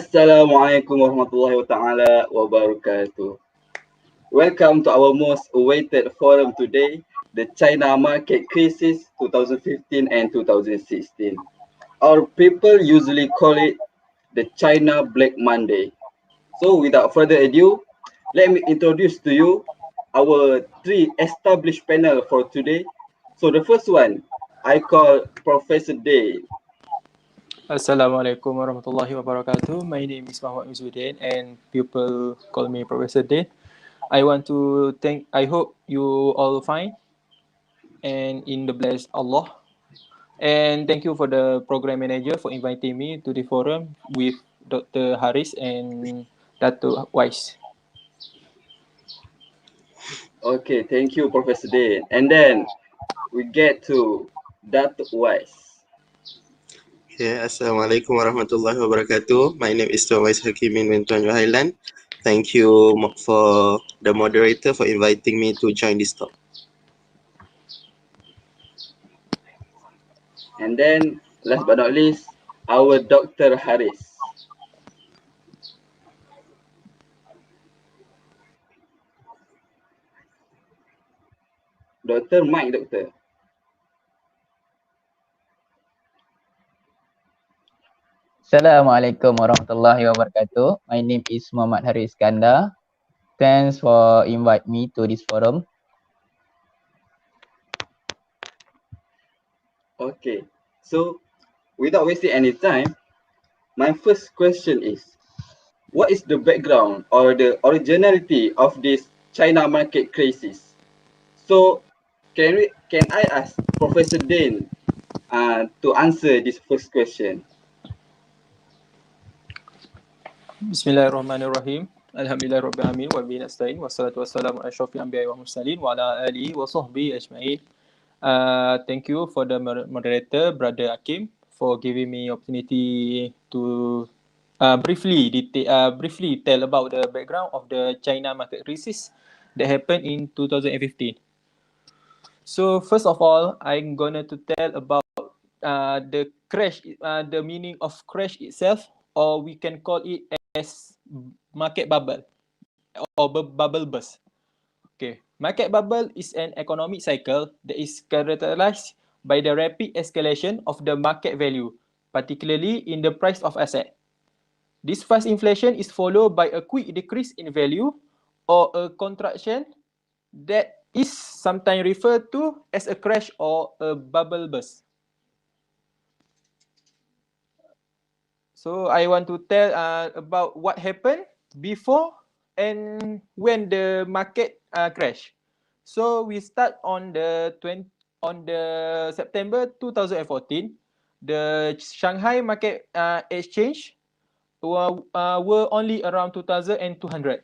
Assalamualaikum warahmatullahi taala wabarakatuh. Welcome to our most awaited forum today, the China market crisis 2015 and 2016. Our people usually call it the China Black Monday. So without further ado, let me introduce to you our three established panel for today. So the first one, I call Professor Day. Assalamualaikum warahmatullahi wabarakatuh. My name is Muhammad Muizzuddin and people call me Professor Din. I hope you all fine and in the blessed Allah. And thank you for the program manager for inviting me to the forum with Dr. Haris and Dr. Uwais. Okay, thank you, Professor Day. And then we get to Dr. Uwais. Assalamualaikum warahmatullahi wabarakatuh. My name is Uwais Hakimin and Tuan Yuhailan. Thank you for the moderator for inviting me to join this talk. And then, last but not least, our Dr. Haris. Doctor, Mike, Doctor. Assalamualaikum warahmatullahi wabarakatuh. My name is Muhammad Iskandar. Thanks for inviting me to this forum. Okay, so without wasting any time, my first question is, what is the background or the originality of this China market crisis? So, can I ask Professor Dane to answer this first question? Bismillahirrahmanirrahim. Alhamdulillahirrabbilalamin wa bihi nasta'in wassalatu wassalamu ala asyrafil anbiya'i wal mursalin wa ala alihi wa sahbihi ajma'in. Thank you for the moderator, Brother Hakim, for giving me opportunity to briefly tell about the background of the China market crisis that happened in 2015. So first of all, I'm gonna to tell about the crash, the meaning of crash itself, or we can call it as market bubble or bubble burst. Okay, market bubble is an economic cycle that is characterized by the rapid escalation of the market value, particularly in the price of asset. This fast inflation is followed by a quick decrease in value or a contraction that is sometimes referred to as a crash or a bubble burst. So I want to tell about what happened before and when the market crash. So we start on the September 2014. The Shanghai Market Exchange were only around 2,200.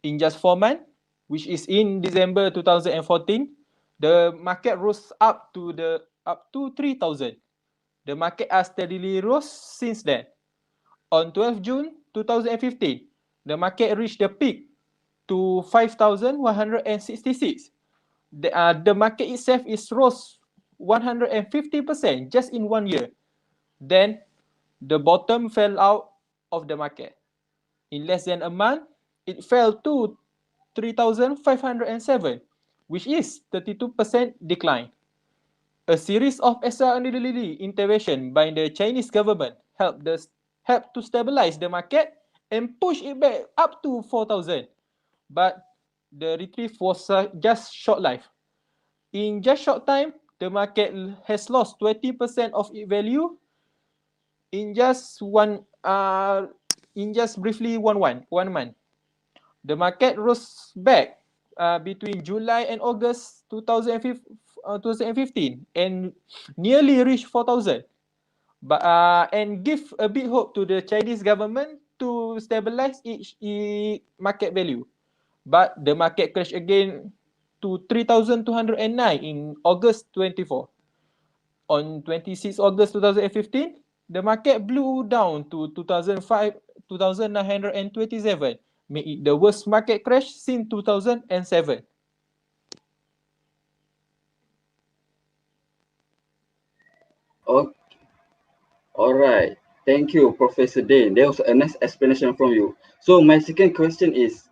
In just 4 months, which is in December 2014, the market rose up to 3,000. The market has steadily rose since then. On 12 June 2015, the market reached the peak to 5,166. The market itself is rose 150% just in 1 year. Then the bottom fell out of the market. In less than a month, it fell to 3,507, which is 32% decline. A series of extraordinary intervention by the Chinese government helped to stabilize the market and push it back up to 4,000. But the retrieve was just short-lived. In just short time, the market has lost 20% of its value in just briefly one month. The market rose back between July and August 2015 and nearly reached 4,000. But and give a big hope to the Chinese government to stabilize its market value. But the market crashed again to 3,209 in August 24. On 26 August 2015, the market blew down to 2,927, making it the worst market crash since 2007. Okay. All right. Thank you, Professor Dane. There was a nice explanation from you. So my second question is,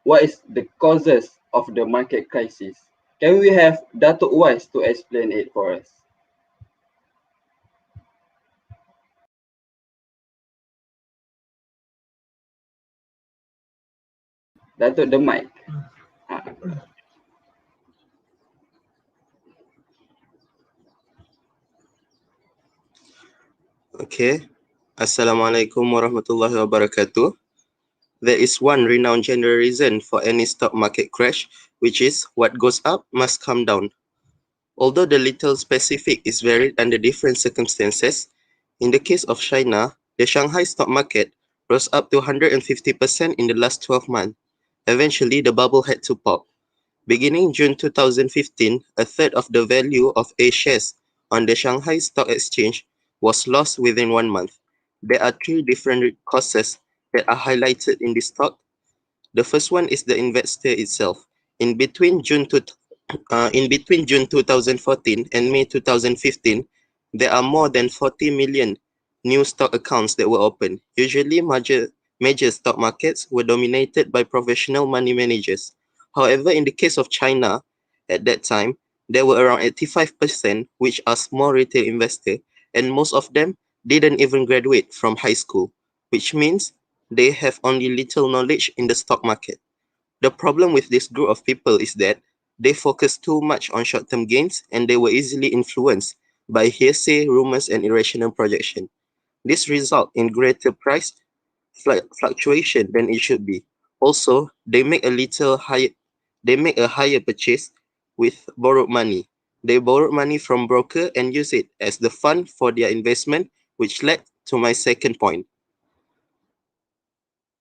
what is the causes of the market crisis? Can we have Dato' Uwais to explain it for us? Dato' the mic. Okay. Assalamualaikum warahmatullahi wabarakatuh. There is one renowned general reason for any stock market crash, which is what goes up must come down. Although the little specific is varied under different circumstances, in the case of China, the Shanghai stock market rose up to 150% in the last 12 months. Eventually, the bubble had to pop. Beginning June 2015, a third of the value of A shares on the Shanghai Stock Exchange was lost within 1 month. There are three different causes that are highlighted in this talk. The first one is the investor itself. In between June 2014 and May 2015, there are more than 40 million new stock accounts that were opened. Usually, major stock markets were dominated by professional money managers. However, in the case of China, at that time, there were around 85%, which are small retail investors, and most of them didn't even graduate from high school, which means they have only little knowledge in the stock market. The problem with this group of people is that they focus too much on short-term gains and they were easily influenced by hearsay, rumors, and irrational projection. This results in greater price fluctuation than it should be. Also, they make a higher purchase with borrowed money. They borrowed money from broker and use it as the fund for their investment, which led to my second point.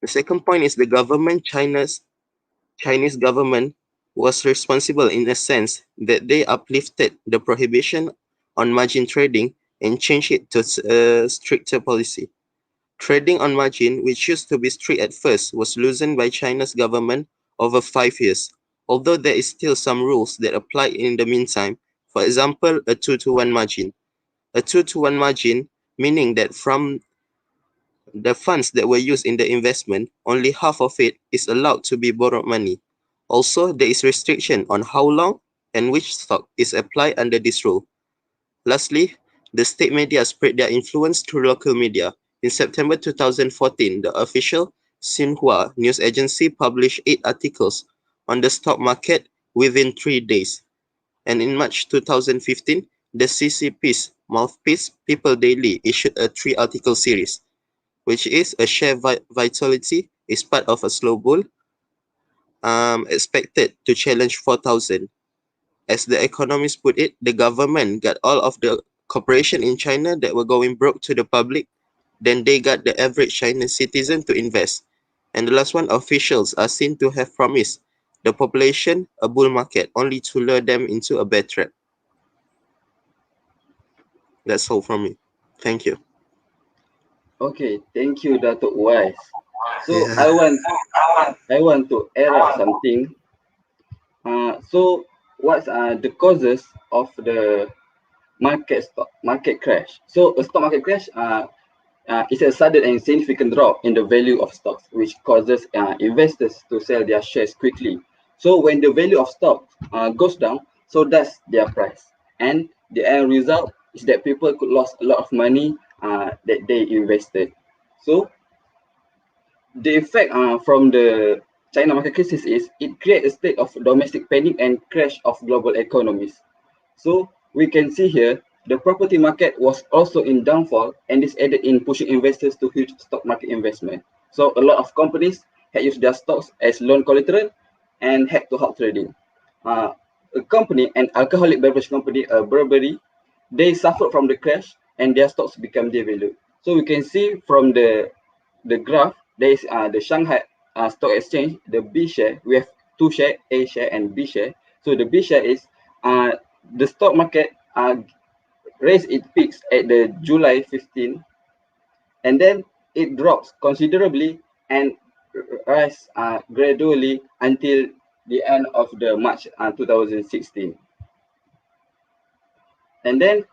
The second point is the Chinese government was responsible in a sense that they uplifted the prohibition on margin trading and changed it to a stricter policy. Trading on margin, which used to be strict at first, was loosened by China's government over 5 years, although there is still some rules that apply in the meantime. For example, a 2-to-1 margin. A 2-to-1 margin, meaning that from the funds that were used in the investment, only half of it is allowed to be borrowed money. Also, there is restriction on how long and which stock is applied under this rule. Lastly, the state media spread their influence through local media. In September 2014, the official Xinhua news agency published 8 articles on the stock market within 3 days. And in March 2015, the CCP's mouthpiece, People Daily, issued a 3-article series, which is a share vitality is part of a slow bull expected to challenge 4,000. As the economists put it, the government got all of the corporation in China that were going broke to the public, then they got the average Chinese citizen to invest. And the last one, officials are seen to have promised the population a bull market only to lure them into a bear trap. That's all from me. Thank you. Okay, thank you, Dato' Uwais. So Yeah. I want to add up something. So what's the causes of the market crash? So a stock market crash is a sudden and significant drop in the value of stocks, which causes investors to sell their shares quickly. So when the value of stock goes down, so does their price, and the end result is that people could lose a lot of money that they invested. So the effect from the China market crisis is it creates a state of domestic panic and crash of global economies. So we can see here the property market was also in downfall, and this added in pushing investors to huge stock market investment. So a lot of companies had used their stocks as loan collateral and had to halt trading. A company, an alcoholic beverage company, Burberry, they suffered from the crash and their stocks become devalued. So we can see from the graph, there is the Shanghai Stock Exchange, the B share. We have 2 share, A share and B share. So the B share is the stock market raised its peaks at the July 15, and then it drops considerably and rise gradually until the end of the March 2016. And then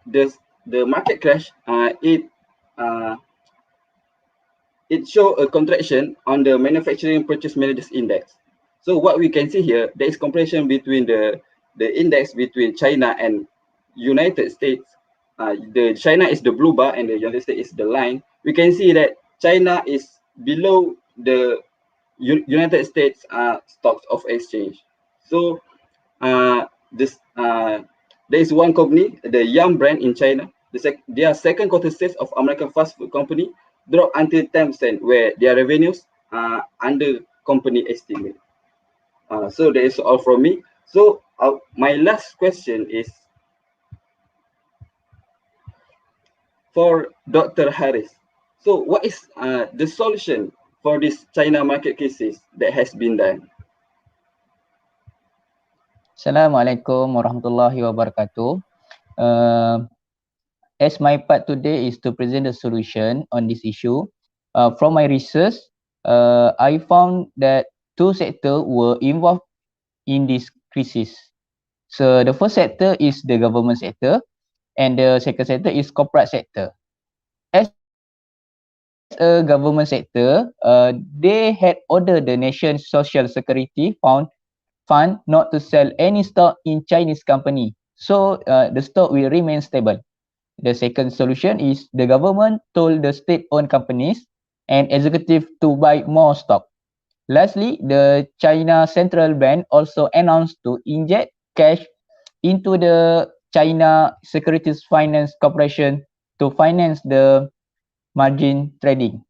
the market crash, it it show a contraction on the manufacturing purchase managers index. So what we can see here, there is comparison between the index between China and United States. The China is the blue bar and the United States is the line. We can see that China is below the United States stocks of exchange. So there is one company, the Yum brand in China. Their second quarter sales of American fast food company dropped until 10%, where their revenues are under company estimate. So that is all from me. So my last question is for Dr. Harris. So what is the solution for this China market cases that has been done? Assalamualaikum warahmatullahi wabarakatuh. As my part today is to present a solution on this issue, from my research, I found that two sectors were involved in this crisis. So the first sector is the government sector, and the second sector is corporate sector. As a government sector, they had ordered the nation's social security fund not to sell any stock in Chinese company. So the stock will remain stable. The second solution is the government told the state-owned companies and executive to buy more stock. Lastly, the China Central Bank also announced to inject cash into the China Securities Finance Corporation to finance the margin trading.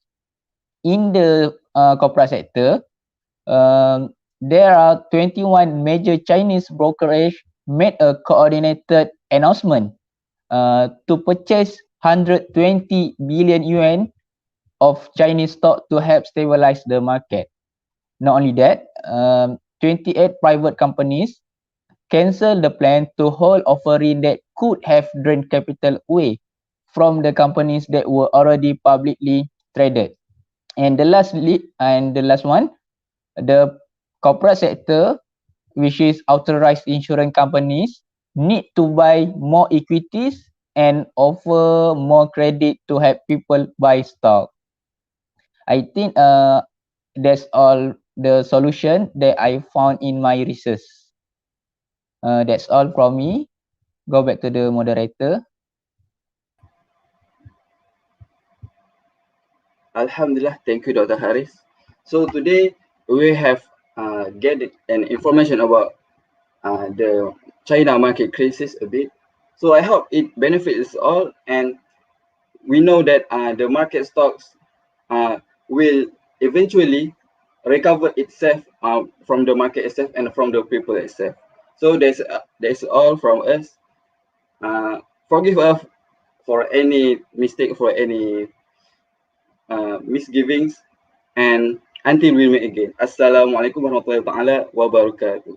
In the corporate sector, there are 21 major Chinese brokerage made a coordinated announcement to purchase 120 billion yuan of Chinese stock to help stabilize the market. Not only that, 28 private companies cancelled the plan to hold offering that could have drained capital away from the companies that were already publicly traded. And the last one, the corporate sector, which is authorized insurance companies, need to buy more equities and offer more credit to help people buy stock. I think that's all the solution that I found in my research. That's all from me. Go back to the moderator. Alhamdulillah, thank you, Dr. Harris. So today we have gathered an information about the China market crisis a bit. So I hope it benefits all, and we know that the market stocks will eventually recover itself from the market itself and from the people itself. So that's all from us. Forgive us for any mistake, for any misgivings, and until we meet again. Assalamualaikum warahmatullahi wabarakatuh.